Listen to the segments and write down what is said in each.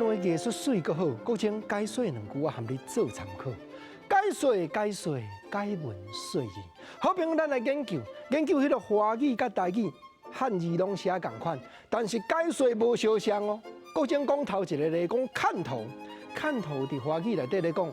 话艺术水阁好，国情解说两句啊，含你做参考。解说，解文说字。好朋友，咱来研究迄个华语甲台语汉字拢写共款，但是解说无相像哦。国情讲头一个咧讲看头伫华语内底咧讲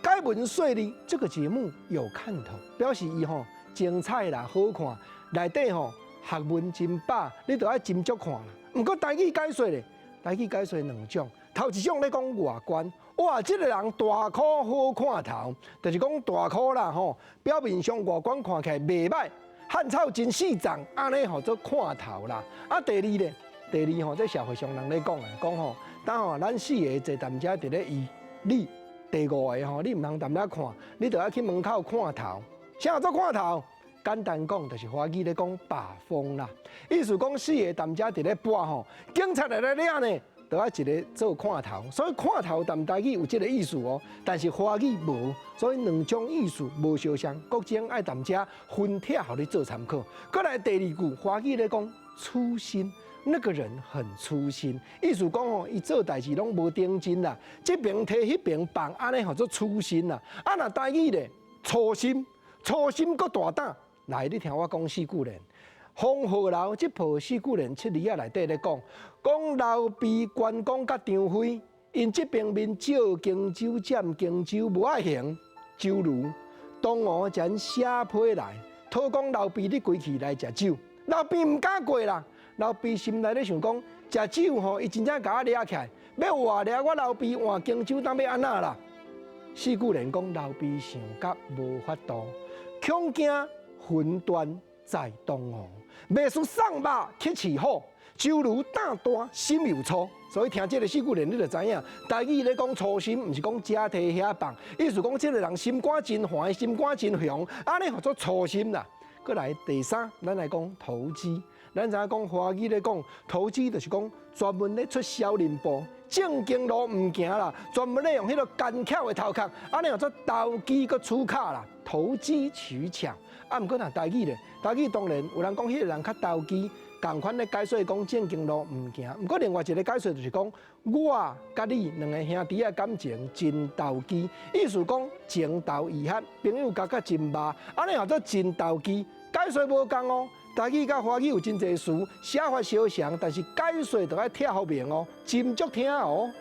解文说字，这个节目有看头，表示伊吼精彩啦，好看，内底吼学问真饱，你都要斟酌看啦。毋过台语解说咧，台语解说两种，头一种咧讲外观。哇！这个人大箍好看头，就是讲大箍啦吼，表面上外观看起来袂歹，汉草真细长，安尼吼做看头啦。啊，第二吼，在社会上人咧讲吼，当吼咱四个坐谈遮伫咧伊，你第五个吼，你毋通谈咧看，你就要去门口看头。啥做看头？简单讲，就是华语咧讲把风啦，意思讲四个谈遮伫咧播吼，警察来咧抓呢。都要一个做看头，所以看头谈台语有这个意思哦，但是华语无，所以两种意思无相像。国情爱谈遮分帖，互你做参考。过来第二句，华语咧讲粗心，那个人很粗心，意思讲吼，伊做代志拢无定真啦，这边摕迄边放，安尼吼做粗心啦。啊，那台语咧粗心搁大胆，来，你听我讲四句咧。黄鹤楼这部四句联七字啊内底咧讲刘备、关公甲张飞，因这边面少荆州占荆州无爱行，酒如东吴将写批来，讨讲刘备你归去来食酒，刘备唔敢过啦，刘备心内咧想讲食酒吼，伊真正甲我掠起来，要活掠我刘备换荆州，当要安那啦？四句联讲刘备想甲无法度，恐惊魂断在东吴。袂输送肉去饲虎，酒如胆大心又粗。所以听这个四句联，你就知影，台语咧讲粗心，毋是讲假摕遐放，意思讲这个人心肝真坏，心肝真雄，安尼叫做粗心啦。过来第三，咱来讲投机。咱知影讲华语咧讲投机，就是讲专门咧出小人步，正经路毋行啦，专门咧用迄个干巧的头壳，安尼叫做投机搁出卡啦，投机取巧。啊，毋过若台语咧，台语当然有人讲迄个人较投机，共款咧解说讲正经路毋行。毋过另外一个解说就是讲，我甲你两个兄弟的感情真投机，意思讲情投意合，朋友交甲真密，安尼叫做真投机。解说无共哦，台语甲华语有真侪词，写法相像，但是解说就要听后面哦，斟酌听哦。